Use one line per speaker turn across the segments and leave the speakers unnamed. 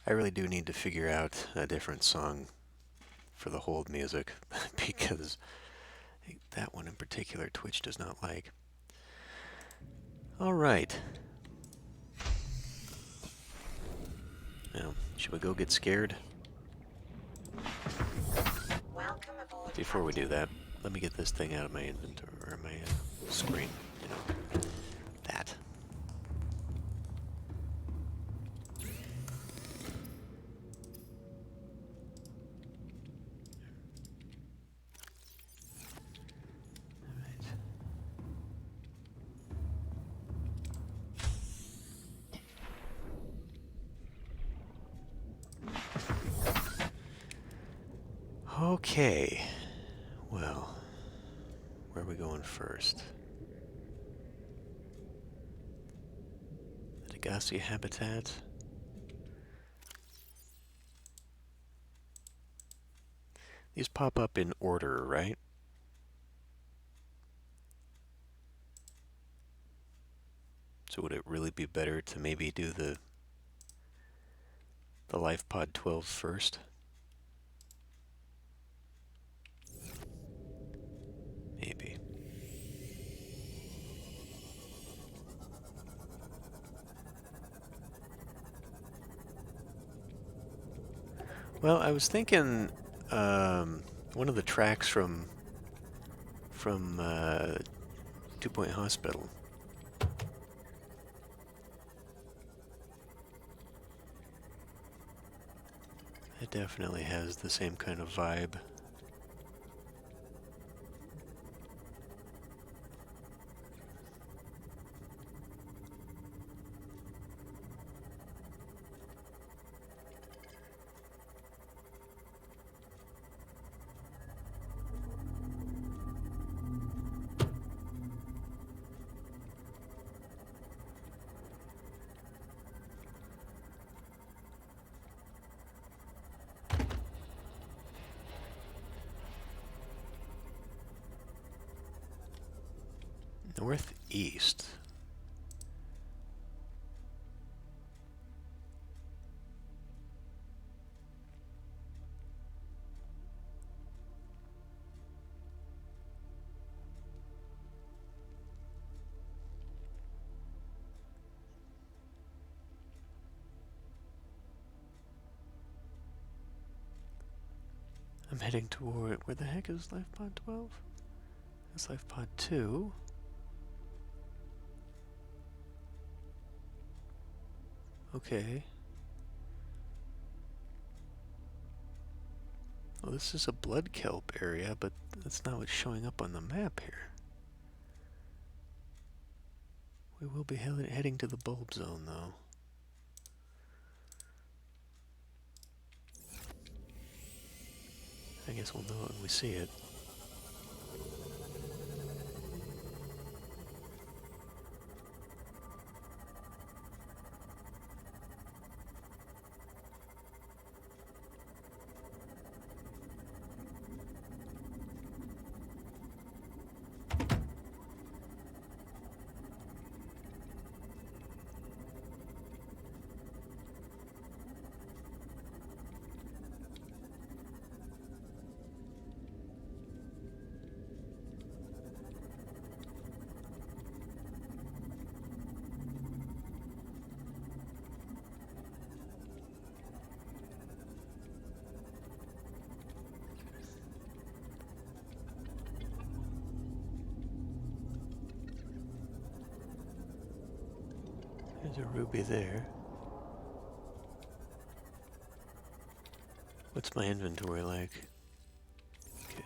I really do need to figure out a different song for the hold music because that one in particular Twitch does not like. All right. Now, should we go get scared? Before we do that, let me get this thing out of my inventory, or my screen. You know, that. Okay. Well, where are we going first? The Degassi habitat. These pop up in order, right? So would it really be better to maybe do the LifePod 12 first? Maybe. Well, I was thinking one of the tracks from 2 Point Hospital. It definitely has the same kind of vibe. Northeast. I'm heading toward... Where the heck is LifePod 12? That's LifePod 2. Okay. Well, this is a blood kelp area, but that's not what's showing up on the map here. We will be heading to the bulb zone, though. I guess we'll know it when we see it. There's a ruby there. What's my inventory like? Okay.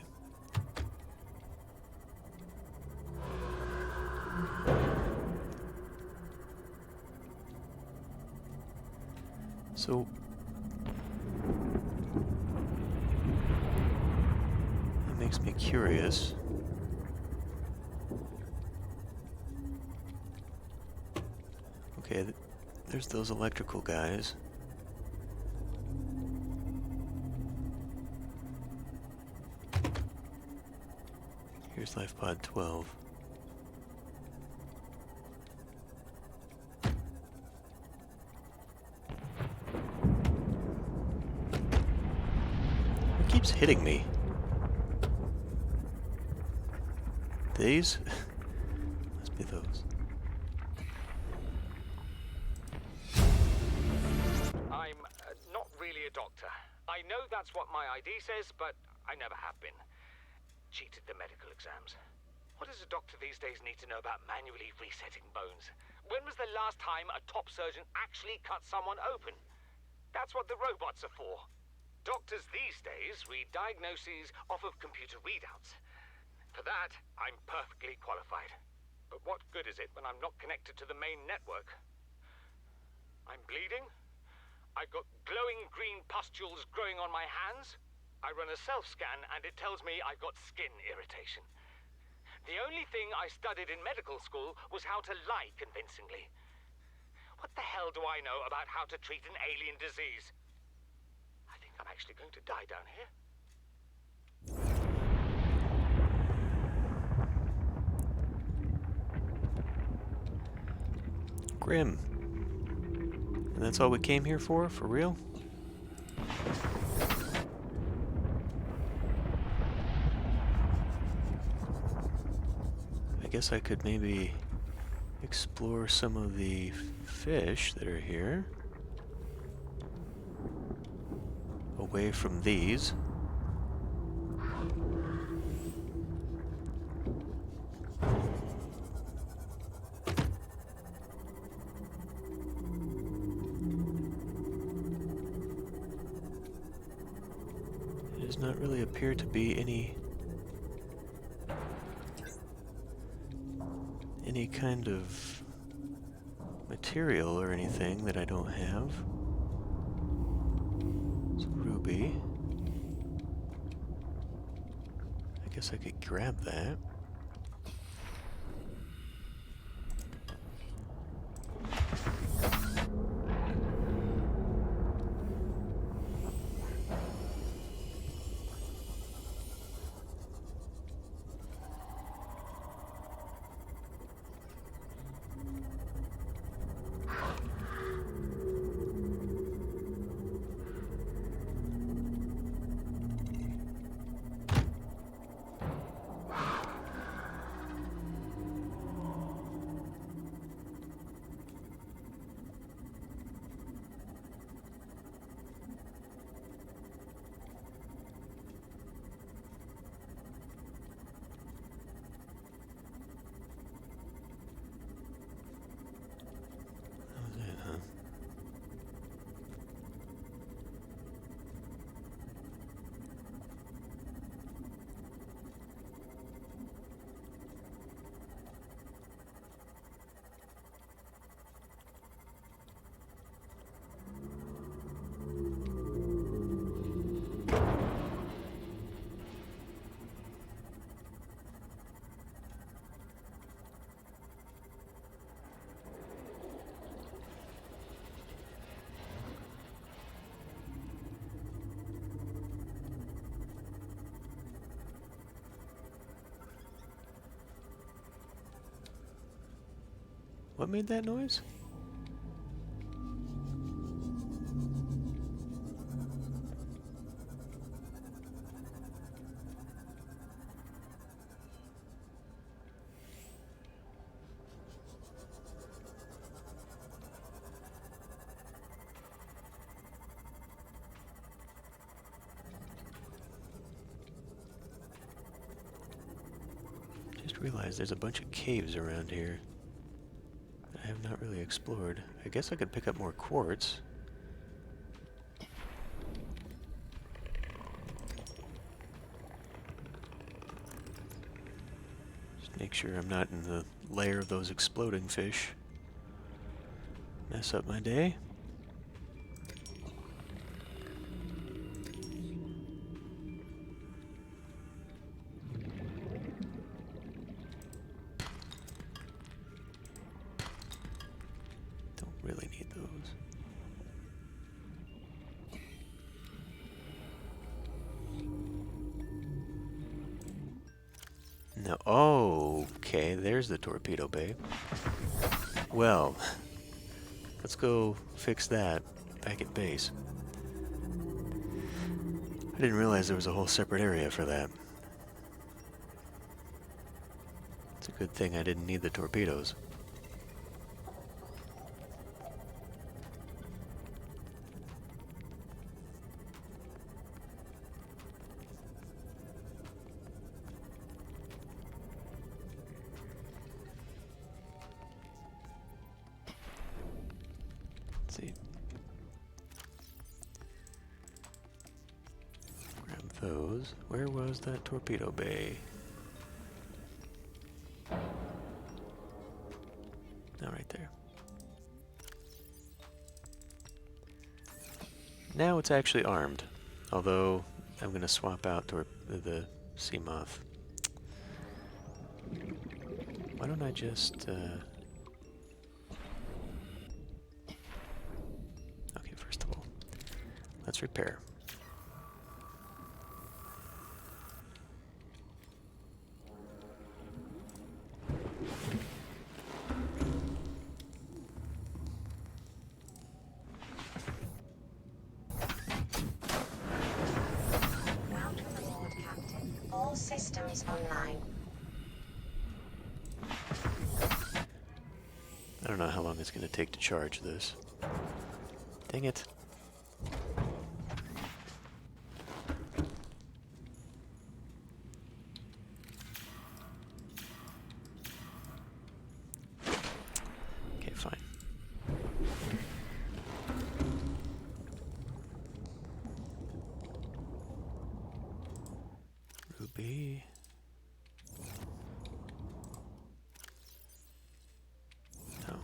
So that makes me curious. Okay, there's those electrical guys. Here's LifePod 12. keeps hitting me. These? Must be those.
I'm not really a doctor. I know that's what my ID says, but I never have been. Cheated the medical exams. What does a doctor these days need to know about manually resetting bones? When was the last time a top surgeon actually cut someone open? That's what the robots are for. Doctors these days read diagnoses off of computer readouts. For that, I'm perfectly qualified. But what good is it when I'm not connected to the main network? I'm bleeding. I've got glowing green pustules growing on my hands. I run a self-scan and it tells me I've got skin irritation. The only thing I studied in medical school was how to lie convincingly. What the hell do I know about how to treat an alien disease? I think I'm actually going to die down here.
Grim. And that's all we came here for real? I guess I could maybe explore some of the fish that are here. Away from these. It does not really appear to be any kind of material or anything that I don't have. It's a ruby. I guess I could grab that. What made that noise? Just realized there's a bunch of caves around here I have not really explored. I guess I could pick up more quartz. Just make sure I'm not in the lair of those exploding fish. Mess up my day. Really need those. No. Oh, okay, there's the torpedo bay. Well, let's go fix that back at base. I didn't realize there was a whole separate area for that. It's a good thing I didn't need the torpedoes. Let's see. Grab those. Where was that torpedo bay? Oh, right there. Now it's actually armed, although I'm going to swap out the sea moth. Why don't I just... Okay, first of all, let's repair.
Systems online.
I don't know how long it's going to take to charge this. Dang it. Okay, fine. Ruby. No.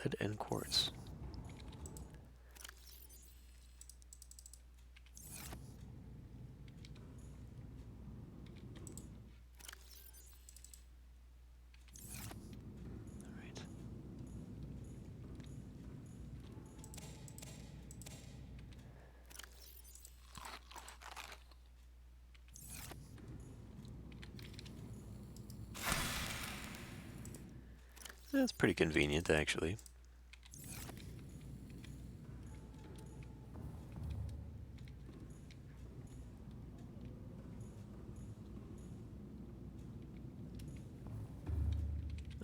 Lead and quartz. Alright. That's pretty convenient, actually.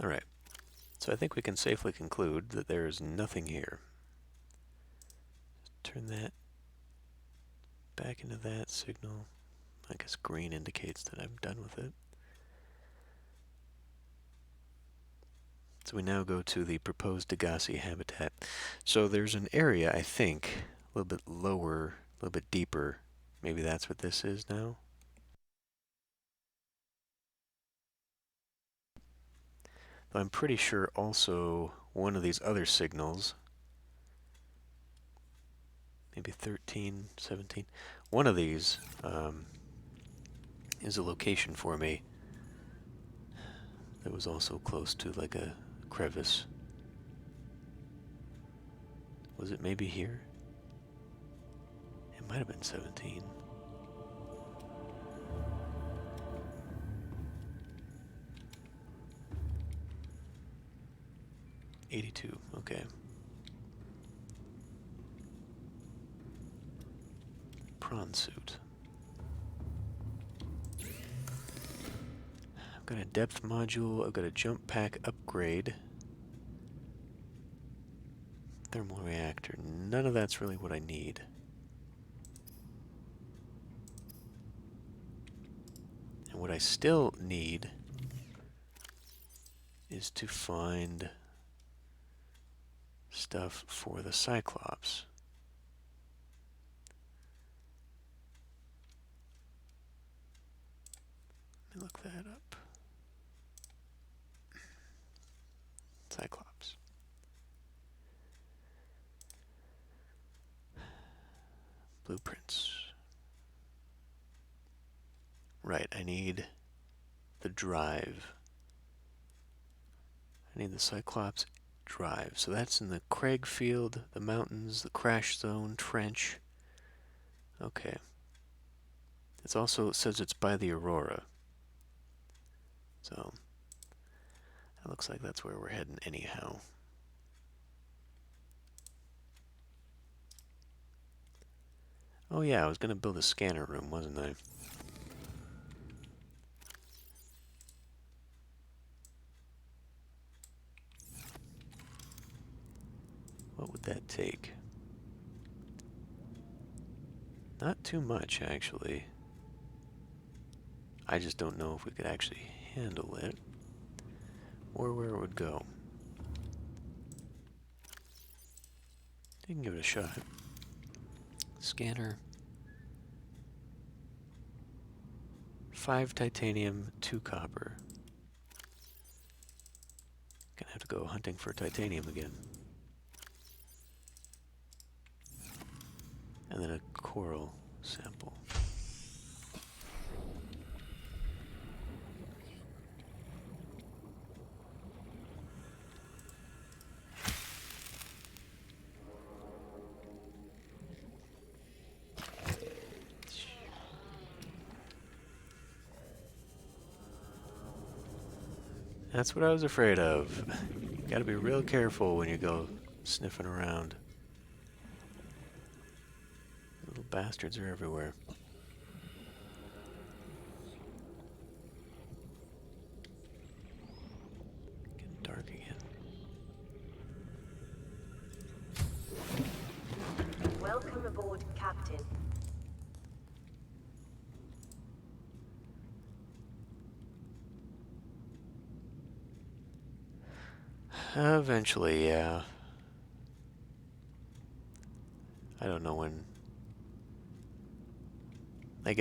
Alright. So I think we can safely conclude that there is nothing here. Turn that back into that signal. I guess green indicates that I'm done with it. So we now go to the proposed Degassi habitat. So there's an area, I think, a little bit lower, a little bit deeper. Maybe that's what this is now. Though I'm pretty sure also one of these other signals, maybe 13, 17, one of these is a location for me that was also close to like a crevice. Was it maybe here? It might have been 17. '82. Okay. Prawn suit. I've got a depth module. I've got a jump pack upgrade. Thermal reactor. None of that's really what I need. And what I still need is to find stuff for the Cyclops. Let me look that up. Cyclops. Blueprints. Right, I need the drive. I need the Cyclops drive. So that's in the Craig field, the mountains, the crash zone, trench. Okay. It also says it's by the Aurora. So, it looks like that's where we're heading anyhow. Oh yeah, I was gonna build a scanner room, wasn't I? What would that take? Not too much, actually. I just don't know if we could actually handle it, or where it would go. You can give it a shot. Scanner. 5 titanium, 2 copper. Gonna have to go hunting for titanium again. And then a coral sample. That's what I was afraid of. Gotta be real careful when you go sniffing around. Little bastards are everywhere. Getting dark again.
Welcome aboard, Captain.
Eventually, yeah. I don't know when. Like,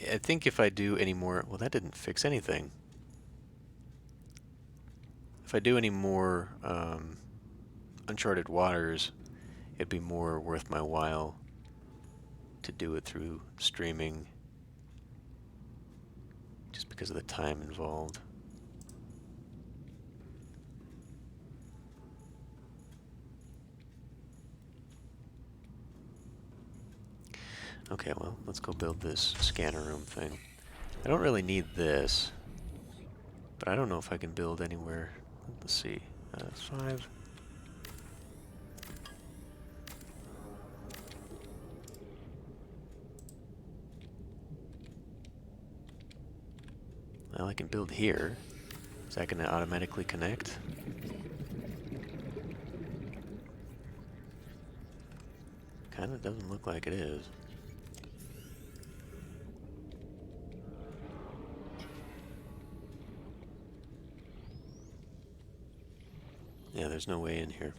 I think if I do any more... Well, that didn't fix anything. If I do any more Uncharted Waters, it'd be more worth my while to do it through streaming, just because of the time involved. Okay, well, let's go build this scanner room thing. I don't really need this, but I don't know if I can build anywhere. Let's see. 5. Well, I can build here. Is that going to automatically connect? Kind of doesn't look like it is. Yeah, there's no way in here.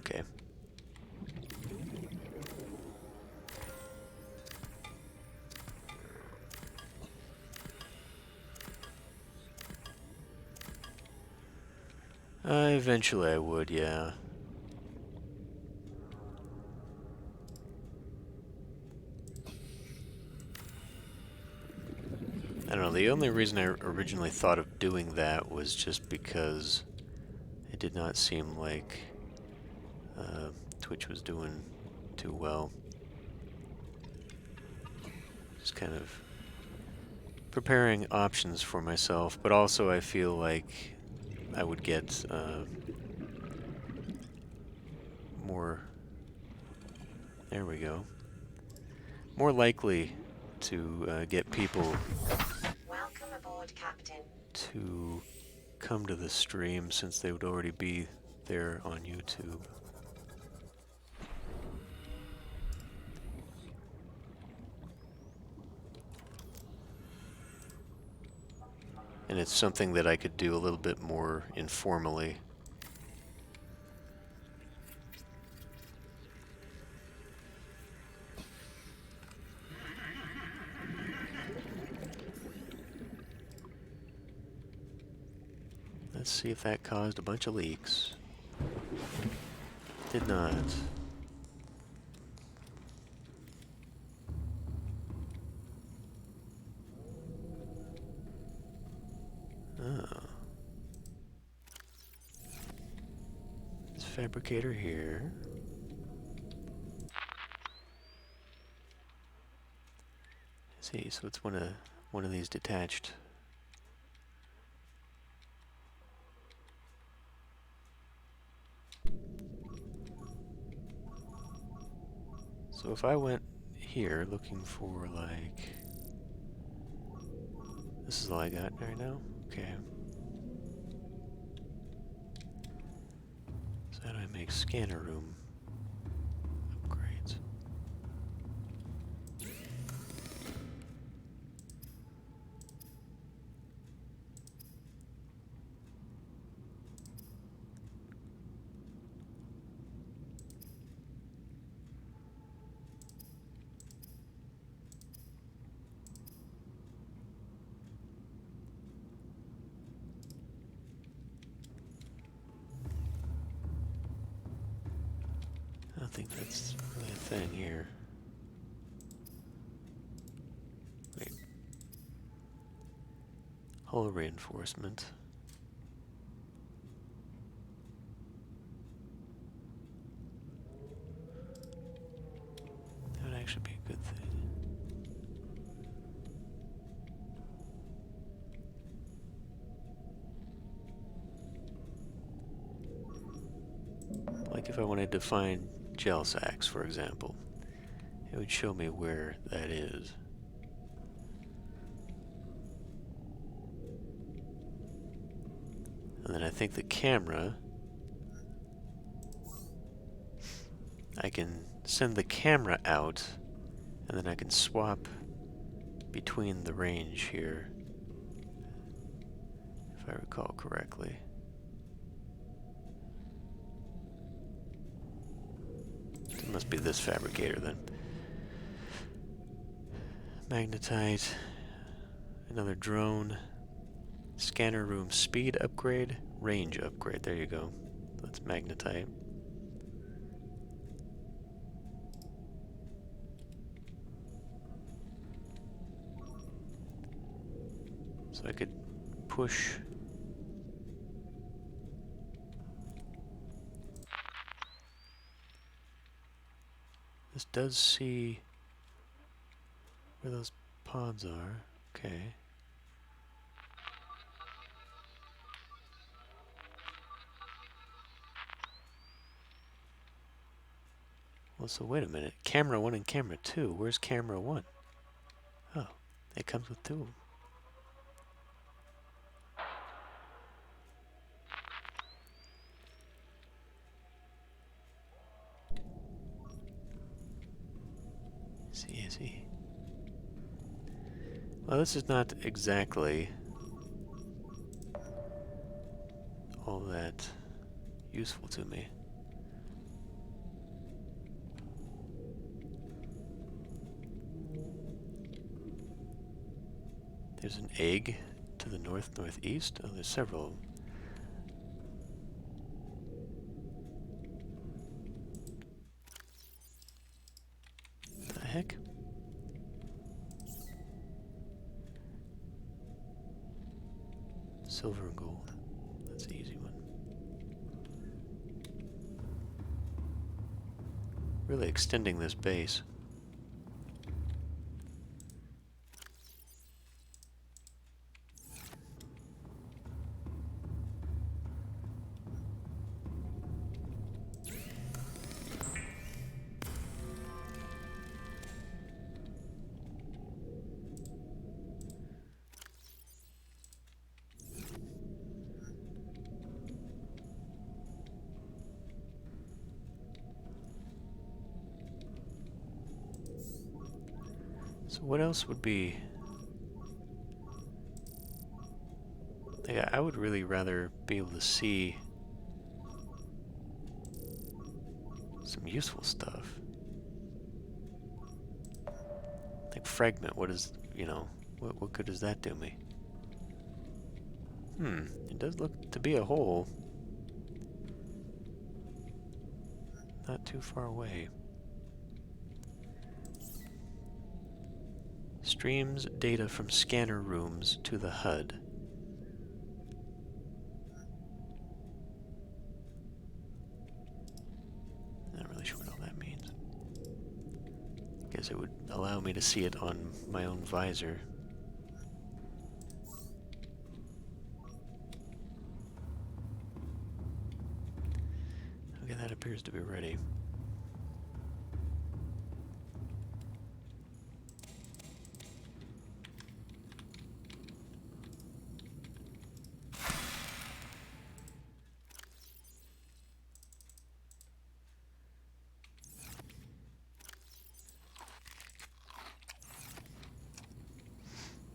Okay. Eventually I would, yeah. I don't know, the only reason I originally thought of doing that was just because it did not seem like Twitch was doing too well. Just kind of preparing options for myself, but also I feel like I would get more... There we go. More likely to get people
Welcome aboard, Captain.
to come to the stream since they would already be there on YouTube. And it's something that I could do a little bit more informally. Let's see if that caused a bunch of leaks. Did not. Oh. This fabricator here. See, so it's one of these detached. So if I went here looking for, like... This is all I got right now? Okay. So how do I make scanner room upgrades? I don't think that's really a thing here. Wait. Hull reinforcement. That would actually be a good thing. Like if I wanted to find gel sacks, for example, it would show me where that is. And then I think the camera, I can send the camera out, and then I can swap between the range here, if I recall correctly. It must be this fabricator then. Magnetite, another drone, scanner room speed upgrade, range upgrade. There you go. That's magnetite. So I could push. This does see where those pods are. Okay. Well, so wait a minute. Camera 1 and camera 2. Where's camera 1? Oh, it comes with 2 of them. I see. Well, this is not exactly all that useful to me. There's an egg to the northeast. Oh, there's several. What the heck? Silver and gold. That's the easy one. Really extending this base. So what else would be... Like, I would really rather be able to see some useful stuff. Like fragment, what is, you know, what good does that do me? It does look to be a hole. Not too far away. Streams data from scanner rooms to the HUD. Not really sure what all that means. Guess it would allow me to see it on my own visor. Okay, that appears to be ready.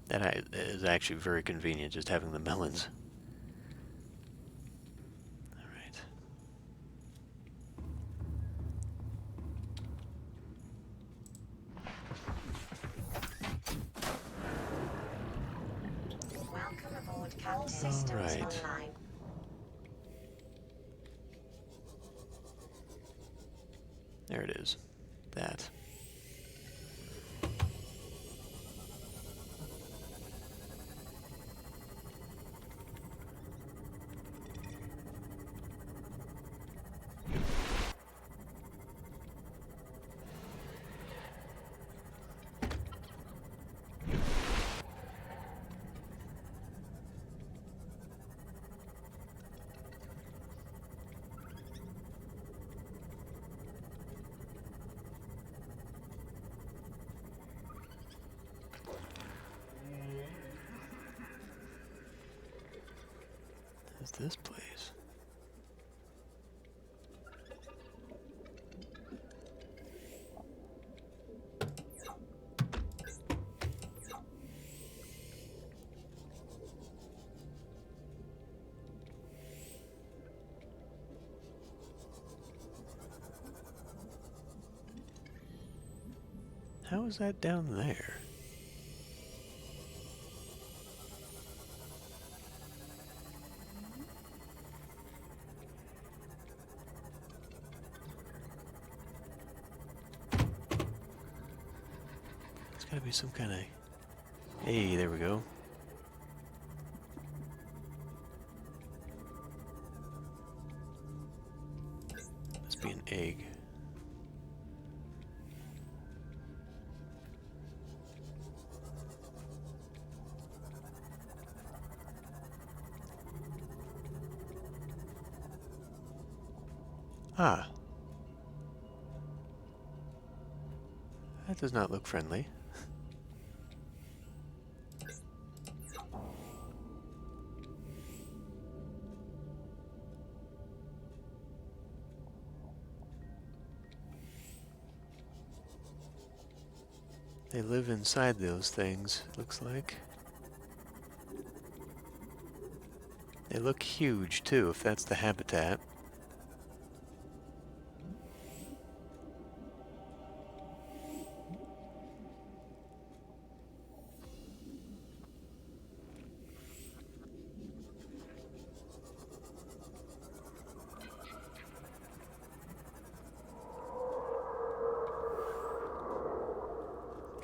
That is actually very convenient, just having the melons. All right.
Welcome aboard, Captain. All
All
systems
right.
online.
There it is. That. Is this place? How is that down there? There's gotta be some kind of... Hey, there we go. Must be an egg. Ah. That does not look friendly. They live inside those things, it looks like. They look huge, too, if that's the habitat.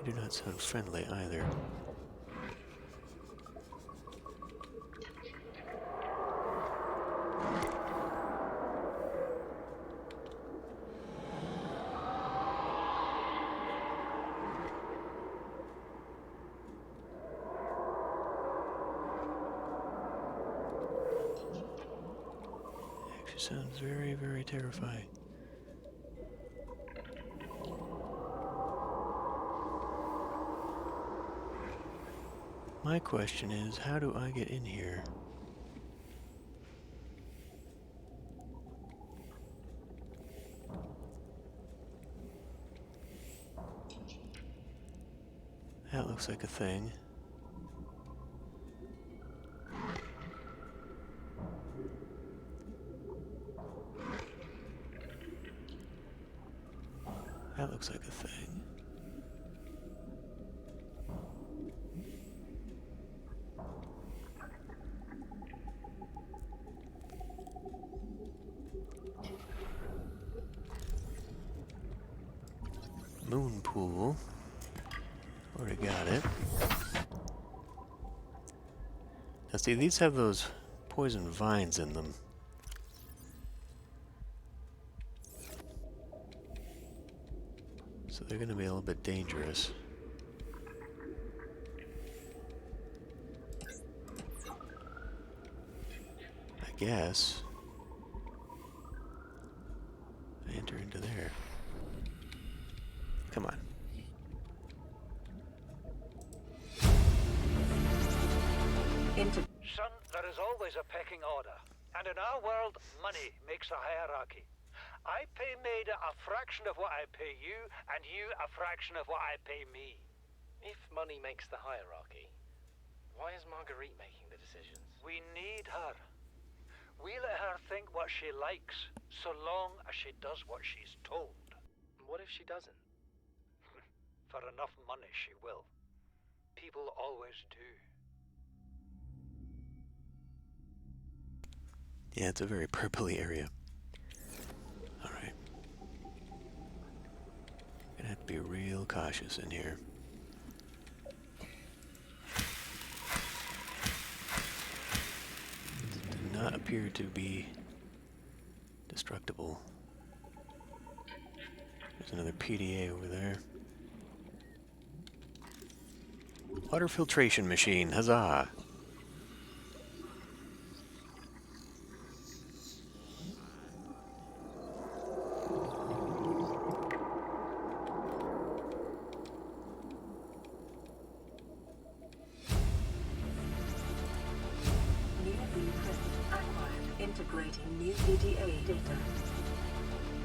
They do not sound friendly either. Actually sounds very, very terrifying. My question is, how do I get in here? That looks like a thing. That looks like a thing. Moon pool. Already got it. Now see, these have those poison vines in them. So they're going to be a little bit dangerous. I guess. I enter into there. Come on.
Son, there is always a pecking order. And in our world, money makes a hierarchy. I pay Maida a fraction of what I pay you, and you a fraction of what I pay me.
If money makes the hierarchy, Why is Marguerite making the decisions?
We need her. We let her think what she likes, so long as she does what she's told.
What if she doesn't?
For enough money, she will. People always do.
Yeah, it's a very purpley area. Alright. Gonna have to be real cautious in here. Does not appear to be destructible. There's another PDA over there. Water filtration machine, huzzah!
New blueprint acquired. Integrating new PDA data.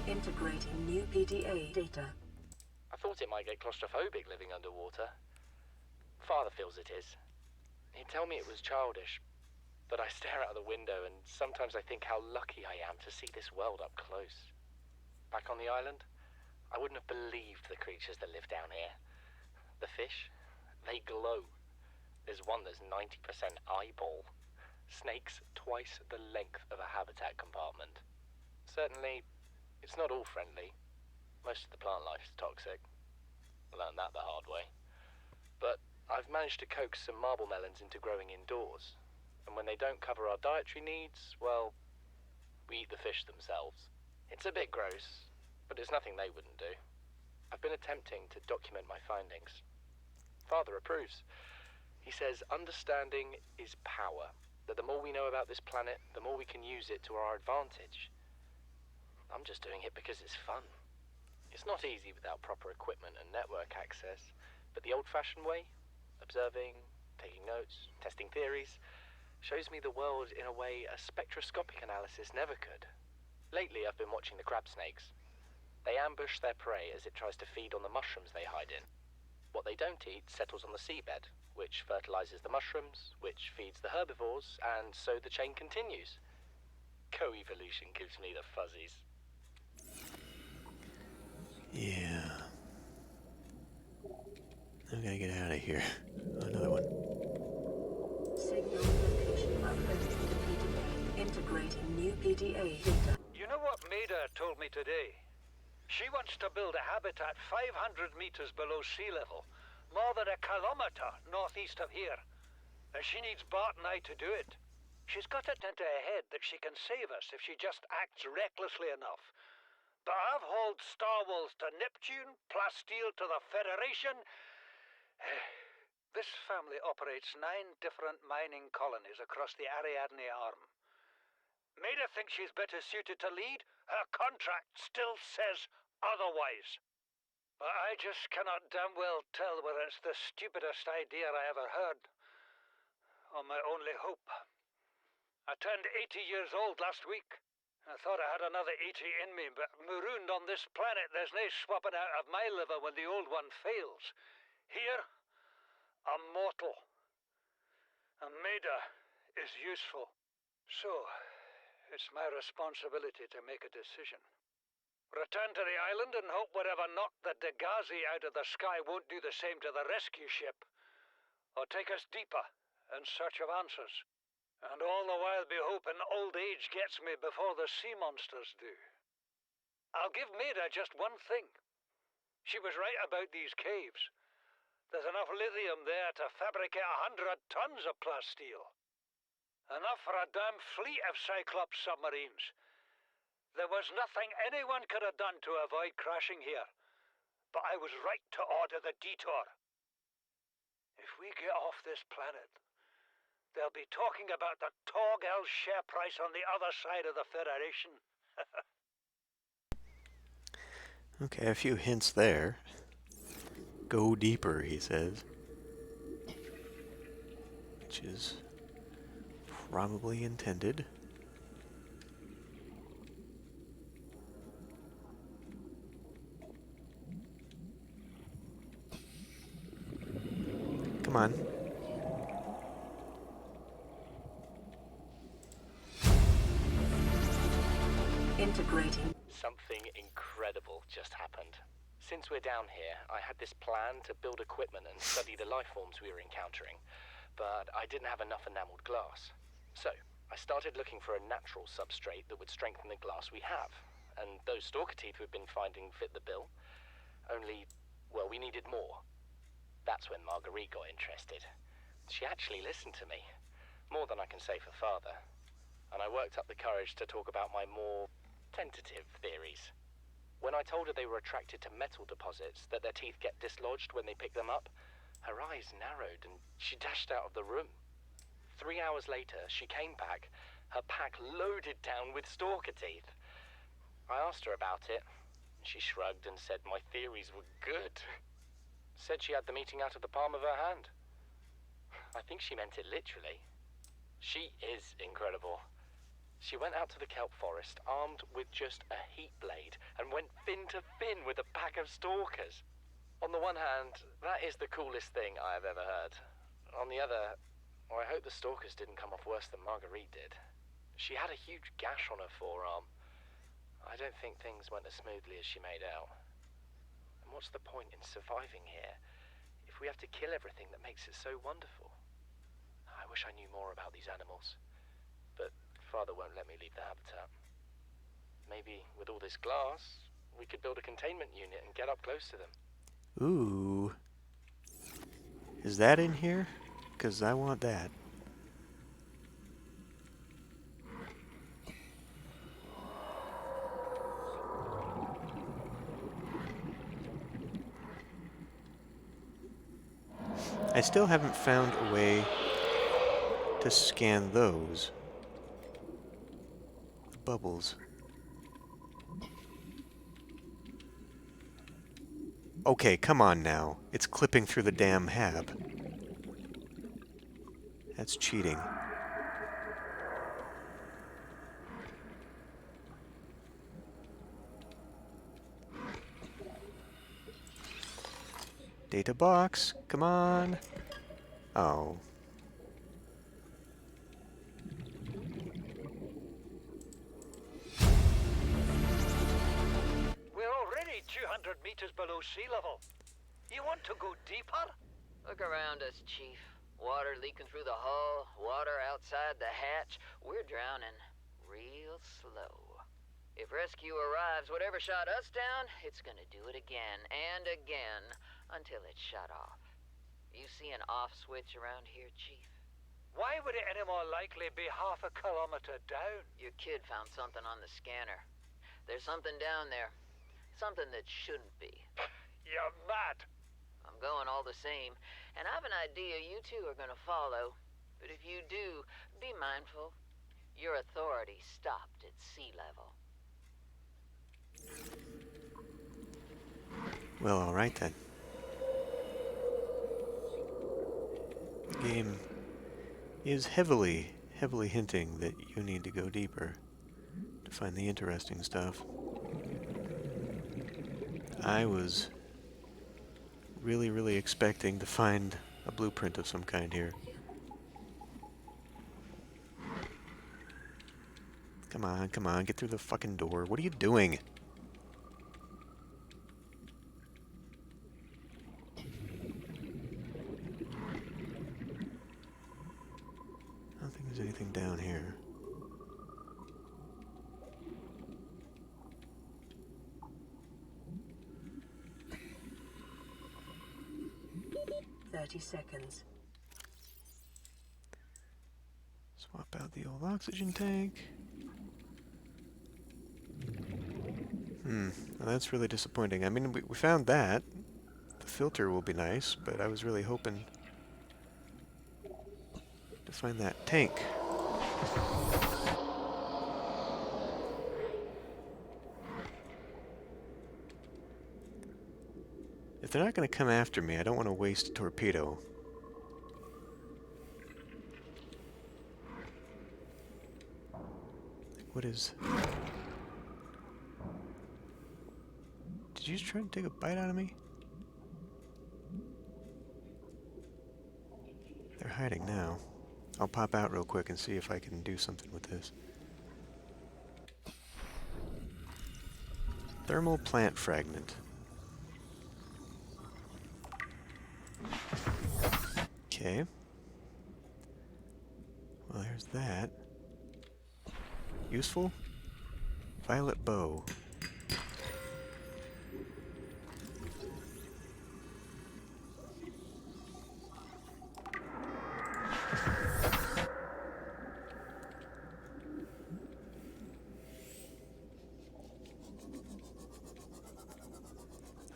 Integrating new PDA data.
I thought it might get claustrophobic living underwater. Father feels it is. He'd tell me it was childish, but I stare out the window and sometimes I think how lucky I am to see this world up close. Back on the island, I wouldn't have believed the creatures that live down here. The fish, they glow. There's one that's 90% eyeball. Snakes twice the length of a habitat compartment. Certainly, it's not all friendly. Most of the plant life is toxic. I learned that the hard way. But I've managed to coax some marble melons into growing indoors. And when they don't cover our dietary needs, well, we eat the fish themselves. It's a bit gross, but it's nothing they wouldn't do. I've been attempting to document my findings. Father approves. He says understanding is power, that the more we know about this planet, the more we can use it to our advantage. I'm just doing it because it's fun. It's not easy without proper equipment and network access, but the old-fashioned way, observing, taking notes, testing theories, shows me the world in a way a spectroscopic analysis never could. Lately, I've been watching the crab snakes. They ambush their prey as it tries to feed on the mushrooms they hide in. What they don't eat settles on the seabed, which fertilizes the mushrooms, which feeds the herbivores, and so the chain continues. Co-evolution gives me the fuzzies.
Yeah. I'm gonna get out of here. Another one.
Signal location uploaded to PDA. Integrating new PDA data.
You know what Maida told me today? She wants to build a habitat 500 meters below sea level, more than a kilometer northeast of here. And she needs Bart and I to do it. She's got it into her head that she can save us if she just acts recklessly enough. But I've hauled Star Wars to Neptune, Plasteel to the Federation. This family operates 9 different mining colonies across the Ariadne Arm. Maida thinks she's better suited to lead. Her contract still says otherwise. But I just cannot damn well tell whether it's the stupidest idea I ever heard, or my only hope. I turned 80 years old last week. I thought I had another 80 in me, but marooned on this planet, there's no swapping out of my liver when the old one fails. Here, I'm mortal. And Maida is useful. So, it's my responsibility to make a decision. Return to the island and hope whatever knocked the Degazi out of the sky won't do the same to the rescue ship. Or take us deeper in search of answers. And all the while be hoping old age gets me before the sea monsters do. I'll give Maida just one thing. She was right about these caves. There's enough lithium there to fabricate 100 tons of plasteel. Enough for a damn fleet of Cyclops submarines. There was nothing anyone could have done to avoid crashing here. But I was right to order the detour. If we get off this planet, they'll be talking about the Torgal share price on the other side of the Federation.
Okay, a few hints there. Go deeper, he says. Which is probably intended. Come on.
Integrating.
Something incredible just happened. Since we're down here, I had this plan to build equipment and study the life forms we were encountering, but I didn't have enough enameled glass. So, I started looking for a natural substrate that would strengthen the glass we have, and those stalker teeth we've been finding fit the bill. Only, well, we needed more. That's when Marguerite got interested. She actually listened to me, more than I can say for father, and I worked up the courage to talk about my more tentative theories. When I told her they were attracted to metal deposits, that their teeth get dislodged when they pick them up, her eyes narrowed and she dashed out of the room. 3 hours later, she came back, her pack loaded down with stalker teeth. I asked her about it, and she shrugged and said my theories were good. Said she had the meeting out of the palm of her hand. I think she meant it literally. She is incredible. She went out to the kelp forest, armed with just a heat blade, and went fin to fin with a pack of stalkers. On the one hand, that is the coolest thing I have ever heard. On the other, I hope the stalkers didn't come off worse than Marguerite did. She had a huge gash on her forearm. I don't think things went as smoothly as she made out. And what's the point in surviving here if we have to kill everything that makes it so wonderful? I wish I knew more about these animals, but Father won't let me leave the habitat. Maybe with all this glass, we could build a containment unit and get up close to them.
Ooh. Is that in here? 'Cause I want that. I still haven't found a way to scan those. The bubbles. Okay, come on now. It's clipping through the damn hab. That's cheating. Data box, come on. Oh.
We're already 200 meters below sea level. You want to go deeper?
Look around us, Chief. Water leaking through the hull, water outside the hatch. We're drowning real slow. If rescue arrives, whatever shot us down, it's gonna do it again and again until it's shut off. You see an off switch around here, Chief?
Why would it any more likely be half a kilometer down?
Your kid found something on the scanner. There's something down there. Something that shouldn't be.
You're mad.
I'm going all the same, and I've an idea you two are gonna follow. But if you do, be mindful. Your authority stopped at sea level.
Well, alright then. The game is heavily hinting that you need to go deeper to find the interesting stuff. I was really expecting to find a blueprint of some kind here. Come on, get through the fucking door. What are you doing? I don't think there's anything down here.
Seconds.
Swap out the old oxygen tank. Well, that's really disappointing. I mean, we found that. The filter will be nice, but I was really hoping to find that tank. If they're not going to come after me, I don't want to waste a torpedo. What is... Did you just try to take a bite out of me? They're hiding now. I'll pop out real quick and see if I can do something with this. Thermal plant fragment. Okay. Well, there's that. Useful? Violet bow.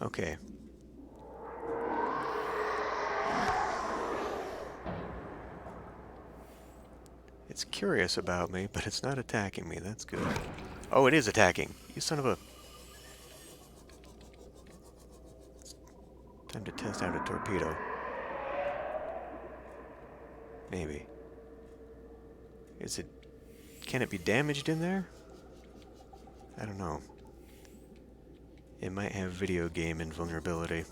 Okay. It's curious about me, but it's not attacking me. That's good. Oh, it is attacking. You son of a... Time to test out a torpedo. Maybe. Is it... Can it be damaged in there? I don't know. It might have video game invulnerability.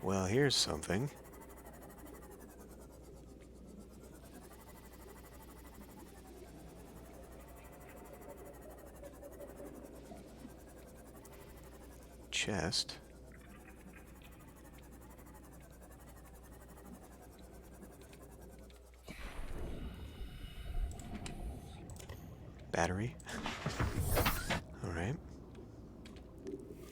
Well, here's something. Chest. Battery. Alright.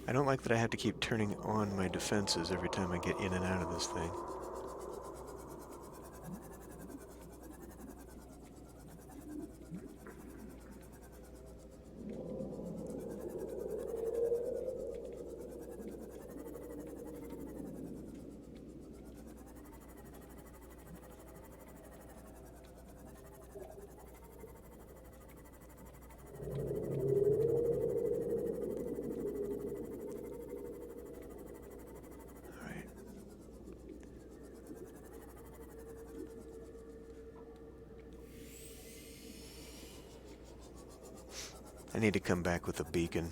I don't like that I have to keep turning on my defenses every time I get in and out of this thing. I need to come back with a beacon.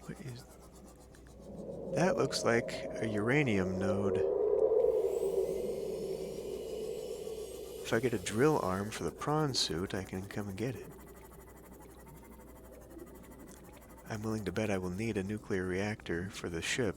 What is... That looks like a uranium node. If I get a drill arm for the prawn suit, I can come and get it. I'm willing to bet I will need a nuclear reactor for the ship.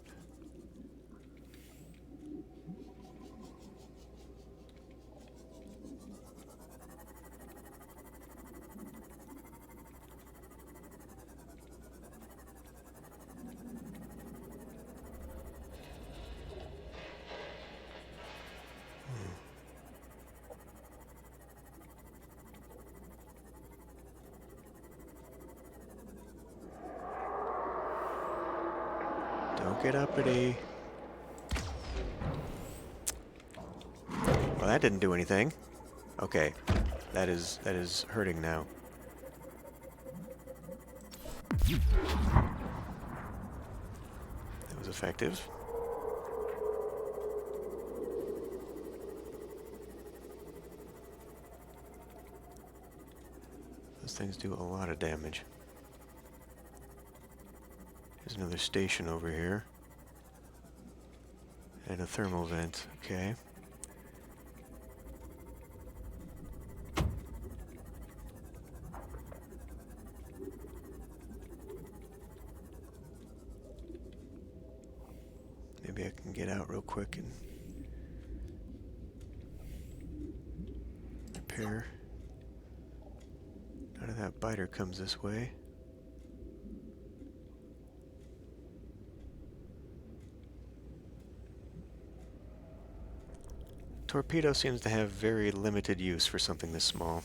Don't get uppity. Well, that didn't do anything. Okay, that is hurting now. That was effective. Those things do a lot of damage. There's another station over here. And a thermal vent, okay. Maybe I can get out real quick and repair. None of that biter comes this way. Torpedo seems to have very limited use for something this small.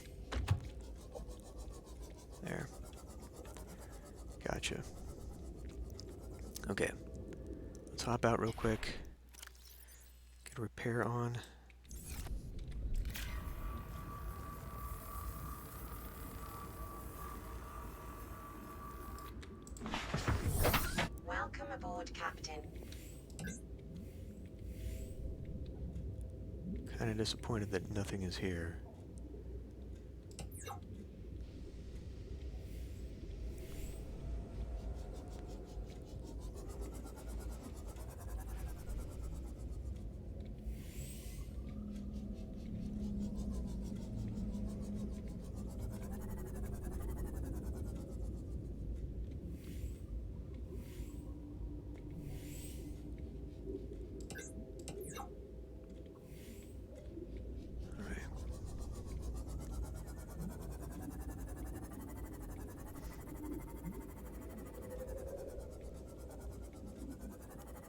There. Gotcha. Okay. Let's hop out real quick. Get a repair on.
Welcome aboard, Captain.
Kind of disappointed that nothing is here.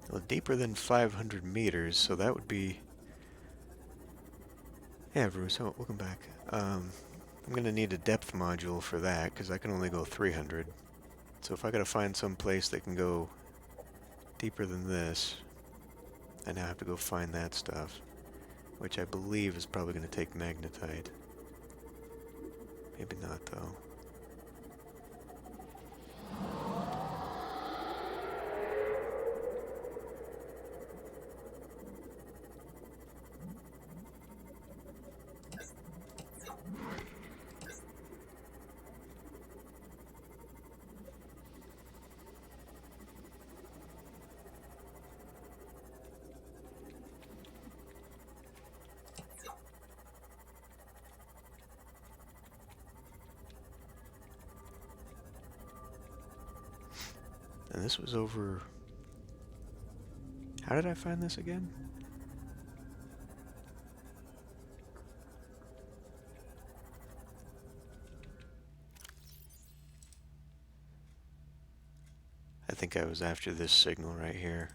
Well, deeper than 500 meters, so that would be... Yeah, Bruce, oh, welcome back. I'm going to need a depth module for that, because I can only go 300. So if I gotta find some place that can go deeper than this, I now have to go find that stuff, which I believe is probably going to take magnetite. Maybe not, though. And this was over... How did I find this again? I think I was after this signal right here.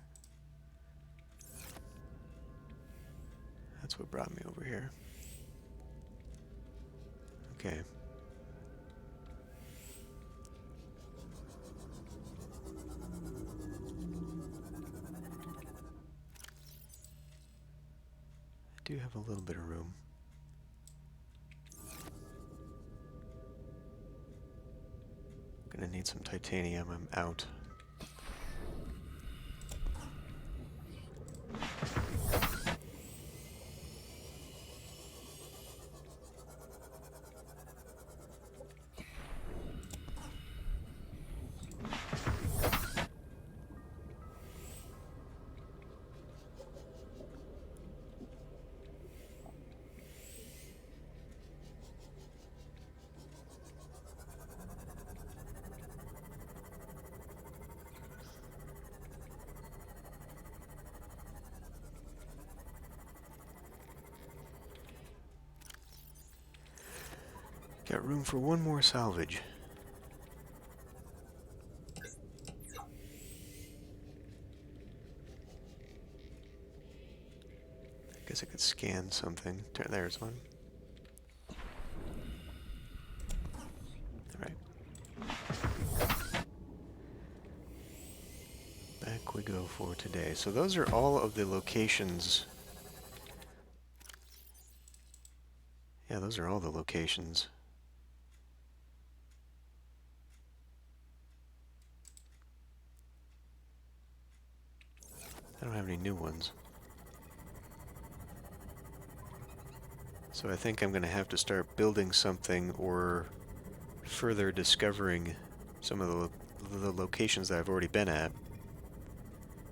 That's what brought me over here. Okay. I do have a little bit of room. Gonna need some titanium. I'm out. Got room for one more salvage. Guess I could scan something. There's one. Alright. Back we go for today. So those are all of the locations. Yeah, those are all the locations. I don't have any new ones. So I think I'm going to have to start building something or further discovering some of the locations that I've already been at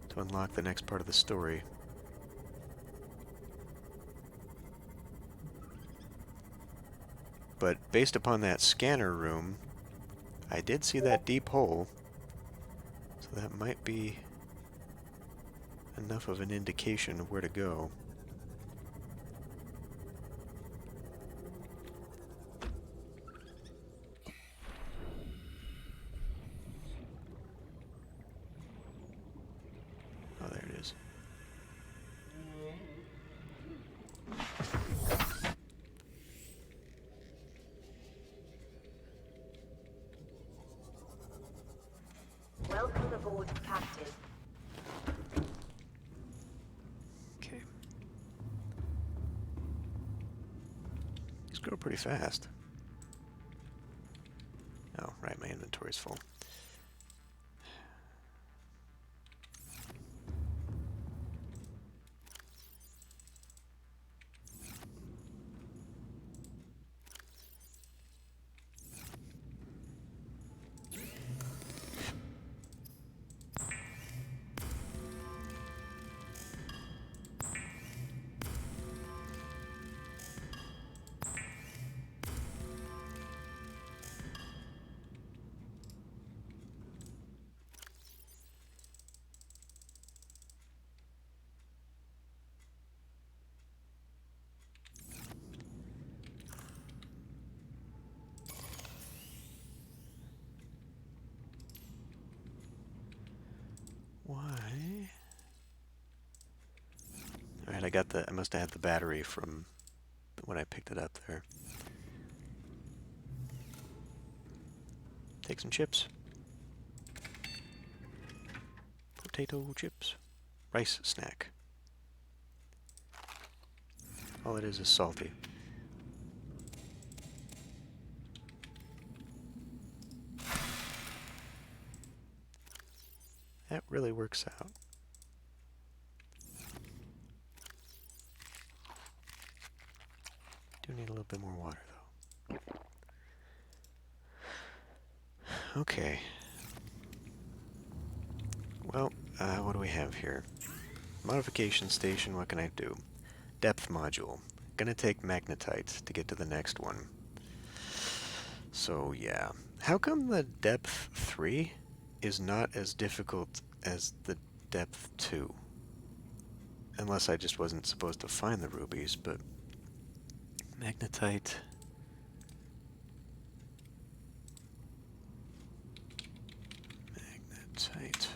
to unlock the next part of the story. But based upon that scanner room, I did see that deep hole, so that might be enough of an indication of where to go. Oh, there it is.
Welcome aboard, Captain.
Okay. These grow pretty fast. Oh, right, my inventory's full. Why? Alright, I must have had the battery from when I picked it up there. Take some chips. Potato chips. Rice snack. All it is salty. That really works out. Do need a little bit more water, though. Okay. Well, what do we have here? Modification station, what can I do? Depth module. Gonna take magnetite to get to the next one. So, yeah. How come the depth 3 is not as difficult as the depth 2? Unless I just wasn't supposed to find the rubies, but... Magnetite... Magnetite...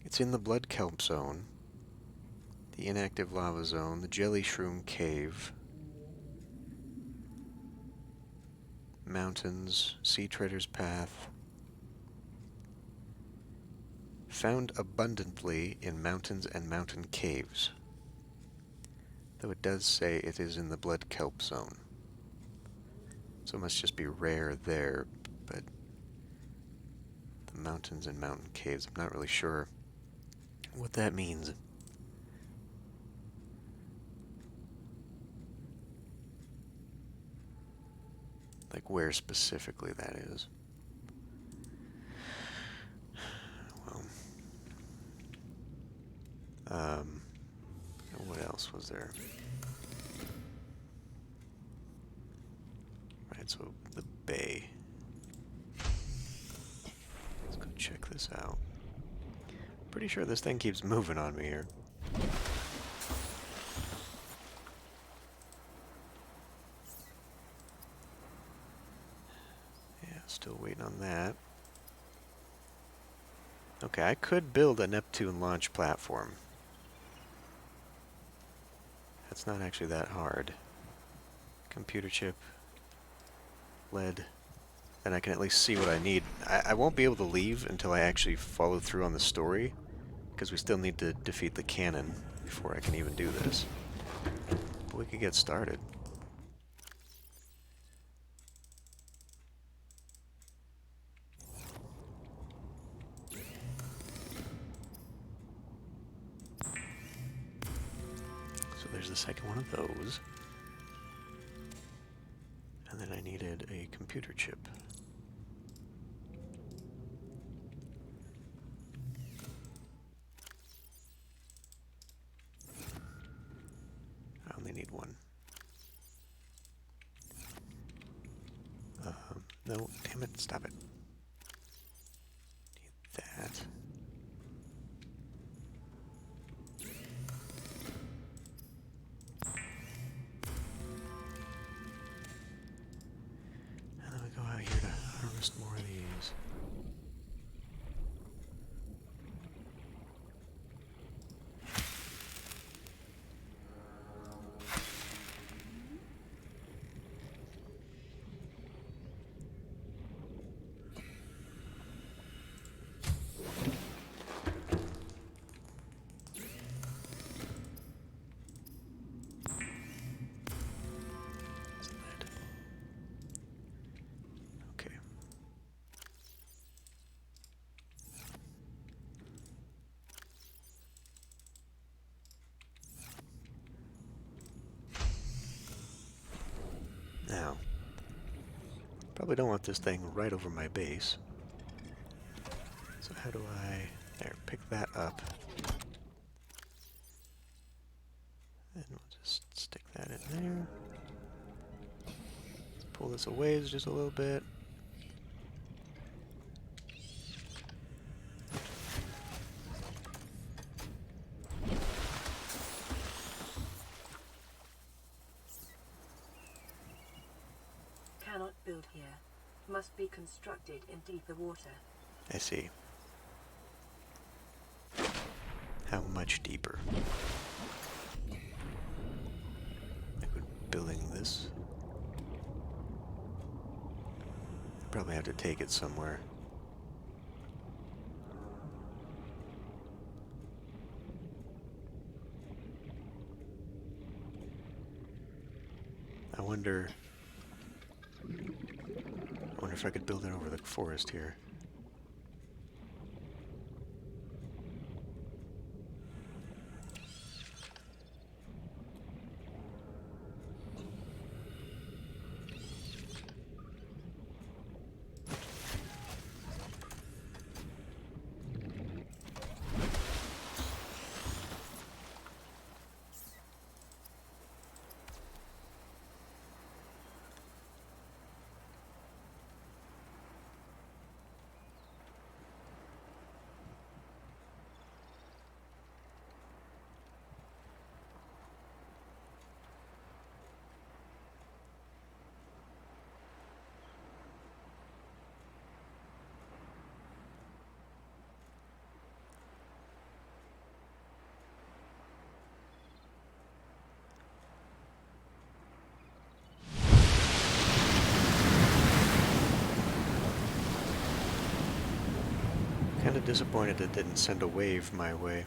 It's in the blood kelp zone, the inactive lava zone, the jelly shroom cave, mountains, sea trader's path. Found abundantly in mountains and mountain caves. Though it does say it is in the blood kelp zone. So it must just be rare there, but the mountains and mountain caves, I'm not really sure what that means. Like where specifically that is. Well, what else was there? Right, so the bay. Let's go check this out. Pretty sure this thing keeps moving on me here. Yeah, still waiting on that. Okay, I could build a Neptune launch platform. That's not actually that hard. Computer chip, lead, and I can at least see what I need. I won't be able to leave until I actually follow through on the story, because we still need to defeat the cannon before I can even do this. But we could get started. So there's the second one of those. And then I needed a computer chip. I only need one. No, damn it, stop it. Need that. And then we go out here to harvest more of these. Okay. Now, probably don't want this thing right over my base. So how do I... There, pick that up. And we'll just stick that in there. Let's pull this away just a little bit.
Cannot build here. must be constructed in deeper water.
I see. How much deeper? Like we're building this. Probably have to take it somewhere. I wonder if I could build it over the forest here. Kind of disappointed it didn't send a wave my way.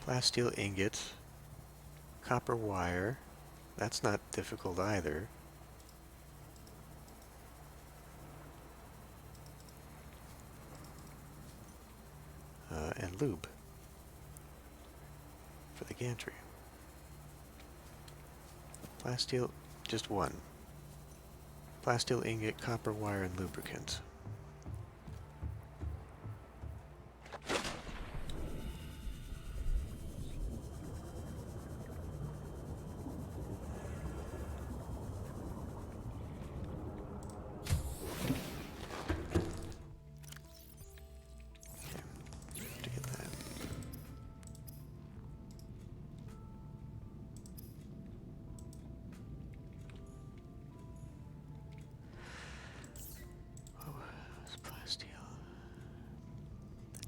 Plasteel ingot, copper wire. That's not difficult either. And lube for the gantry. Plasteel, just one. Plasteel ingot, copper wire, and lubricant.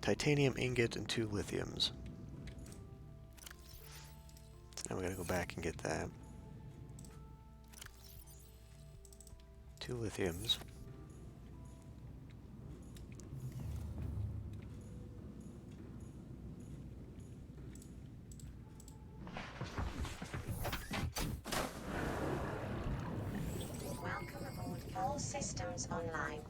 Titanium ingot and 2 lithiums. So now we gotta go back and get that. 2 lithiums.
Welcome aboard. All systems online.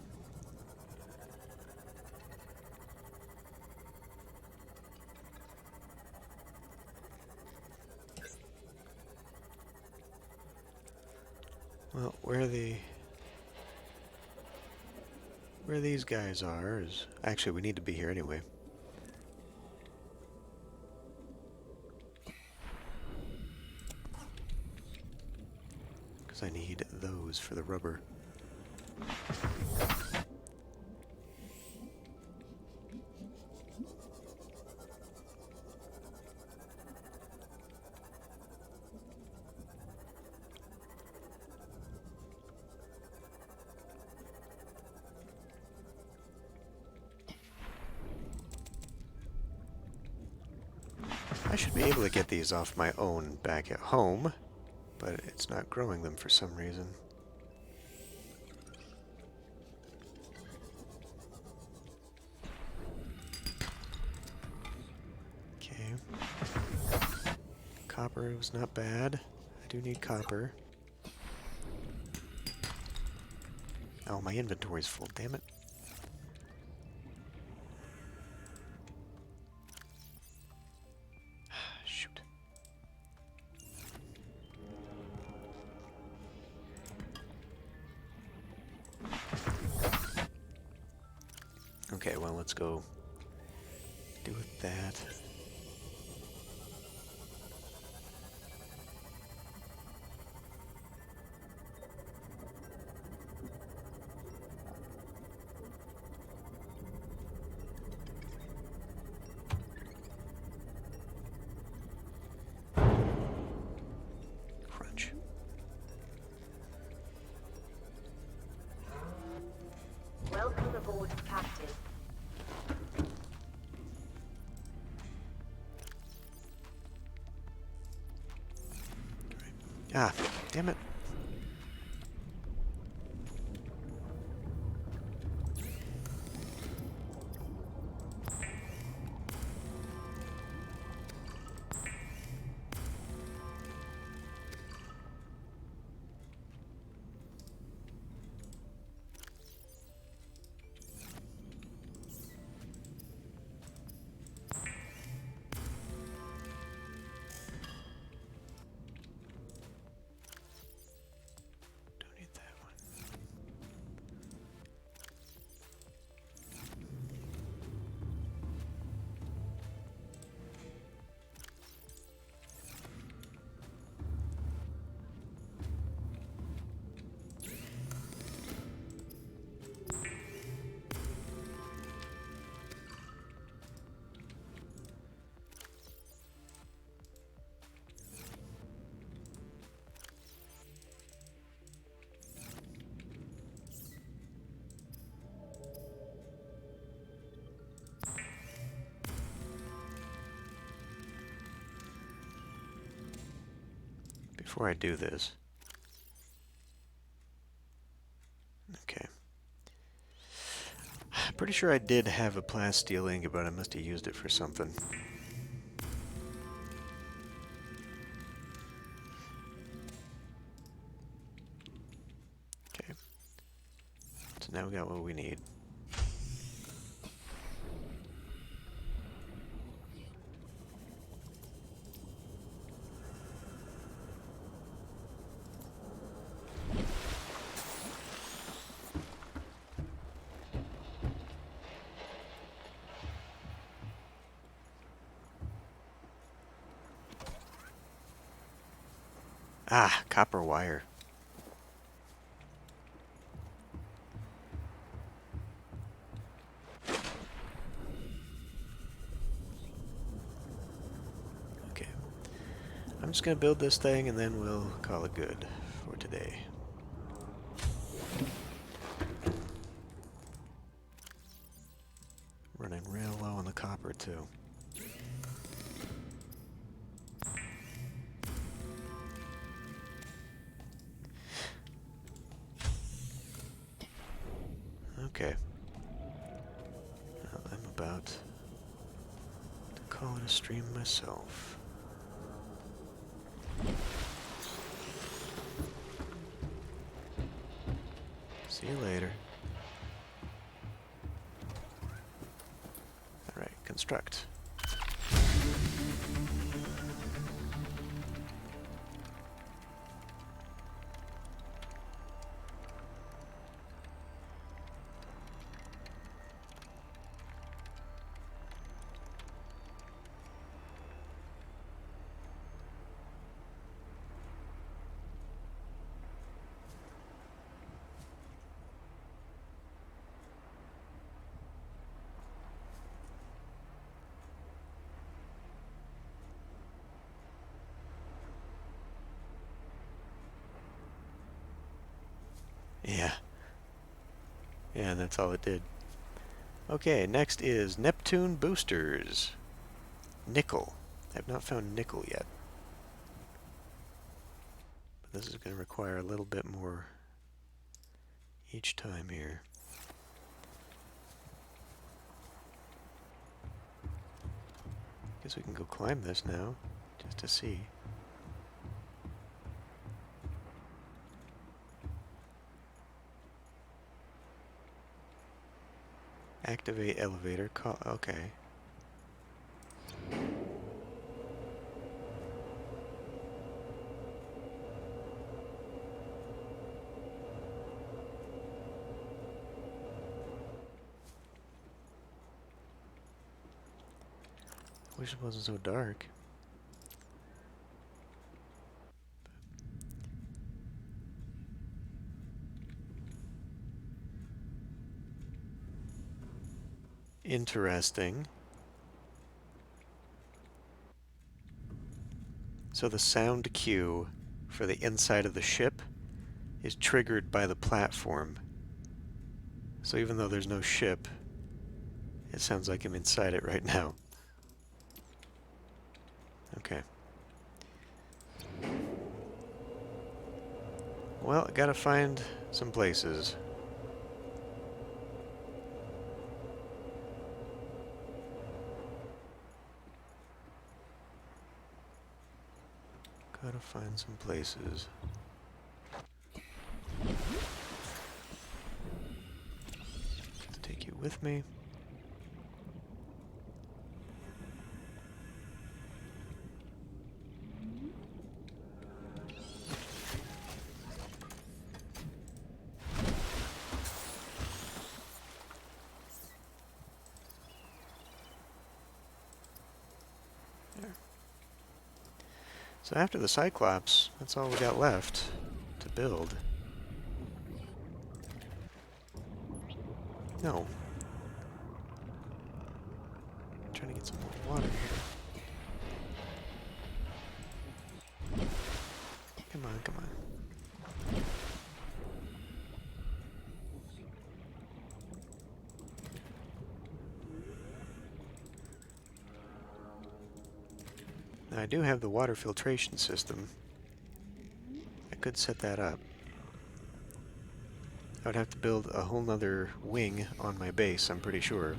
Well, where these guys are is... Actually, we need to be here anyway. Because I need those for the rubber. I should be able to get these off my own back at home, but it's not growing them for some reason. Okay. Copper was not bad. I do need copper. Oh, my inventory's full, damn it. Shoot. Okay, well, let's go do with that. Ah, damn it. Don't need that one. Before I do this. Okay. Pretty sure I did have a plasteel ingot, but I must have used it for something. Okay. So now we got what we need. Ah, copper wire. Okay. I'm just gonna build this thing and then we'll call it good for today. Running real low on the copper too. Okay. Well, I'm about to call it a stream myself. See you later. Alright, construct. Yeah. Yeah, and that's all it did. Okay, next is Neptune boosters. Nickel. I've not found nickel yet. But this is going to require a little bit more each time here. Guess we can go climb this now, just to see. Activate elevator. Call. Okay. Wish it wasn't so dark. Interesting. So the sound cue for the inside of the ship is triggered by the platform. So even though there's no ship, it sounds like I'm inside it right now. Okay. Well, I gotta find some places. Gotta find some places. To take you with me. There. So after the Cyclops, that's all we got left to build. No. I'm trying to get some more water here. Come on, come on. Now I do have the water filtration system. I could set that up. I would have to build a whole nother wing on my base, I'm pretty sure.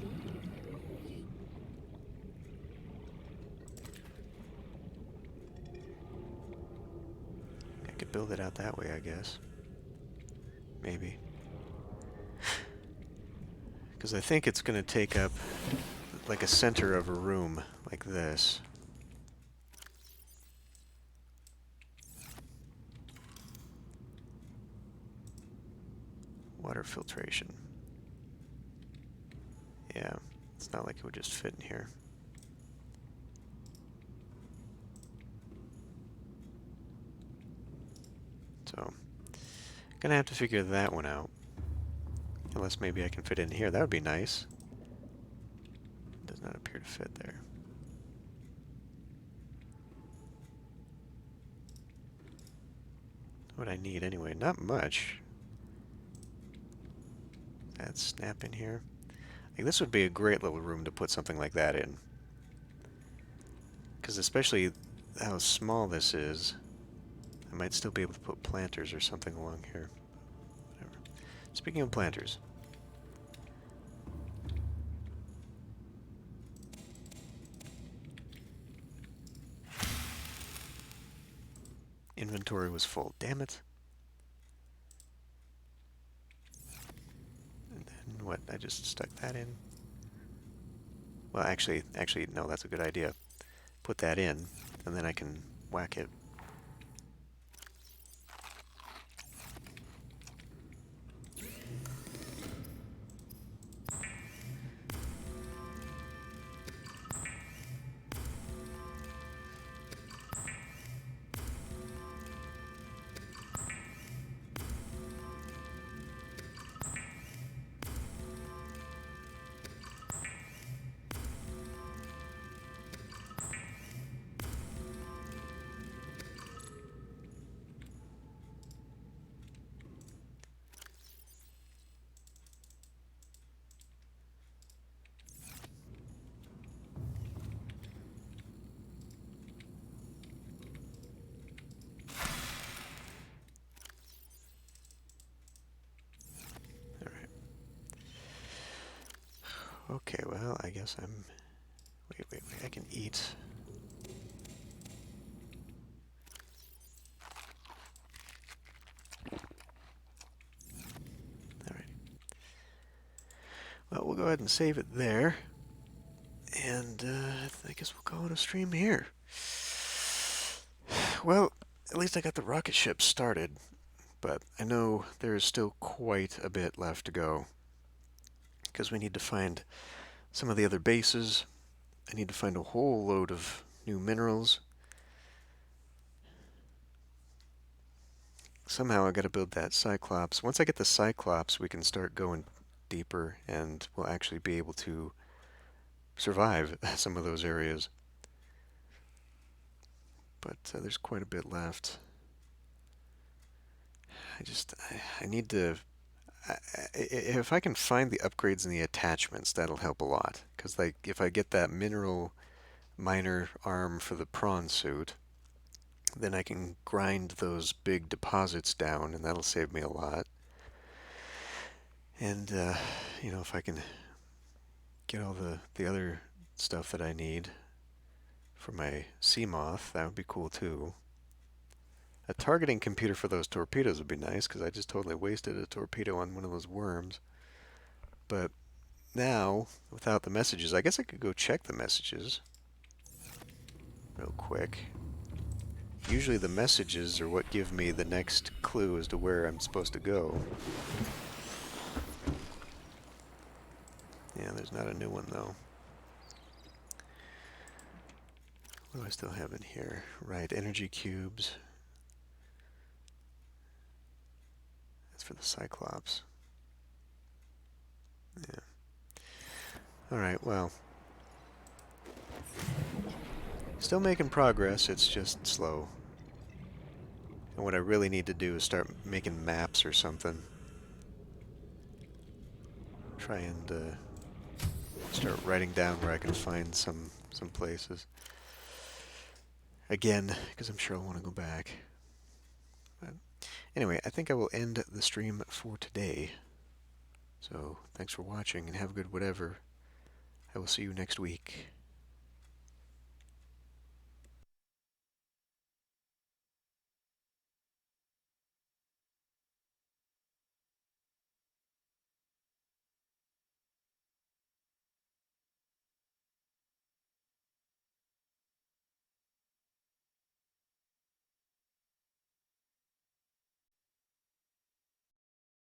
I could build it out that way, I guess. Maybe. Because I think it's going to take up like a center of a room, like this. Water filtration. Yeah, it's not like it would just fit in here. So, gonna have to figure that one out. Unless maybe I can fit in here. That would be nice. Does not appear to fit there. What I need anyway, not much. That snap in here. Like, this would be a great little room to put something like that in. Because especially how small this is, I might still be able to put planters or something along here. Whatever. Speaking of planters. Inventory was full. Damn it. And then what? I just stuck that in. Well, actually, no, that's a good idea. Put that in, and then I can whack it. Okay, well, I guess I'm... Wait, I can eat. Alright. Well, we'll go ahead and save it there. And, I guess we'll call it a stream here. Well, at least I got the rocket ship started. But I know there is still quite a bit left to go. Because we need to find some of the other bases. I need to find a whole load of new minerals. Somehow I gotta build that Cyclops. Once I get the Cyclops, we can start going deeper, and we'll actually be able to survive some of those areas. But there's quite a bit left. I need to... if I can find the upgrades and the attachments, that'll help a lot. Because, like, if I get that mineral miner arm for the prawn suit, Then I can grind those big deposits down, and that'll save me a lot. And, if I can get all the other stuff that I need for my sea moth, that would be cool too. A targeting computer for those torpedoes would be nice, because I just totally wasted a torpedo on one of those worms. But now, without the messages, I guess I could go check the messages real quick. Usually the messages are what give me the next clue as to where I'm supposed to go. Yeah, there's not a new one though. What do I still have in here? Right, energy cubes. That's for the Cyclops. Yeah. Alright, well. Still making progress, it's just slow. And what I really need to do is start making maps or something. Try and start writing down where I can find some places. Again, because I'm sure I'll want to go back. But anyway, I think I will end the stream for today. So, thanks for watching and have a good whatever. I will see you next week.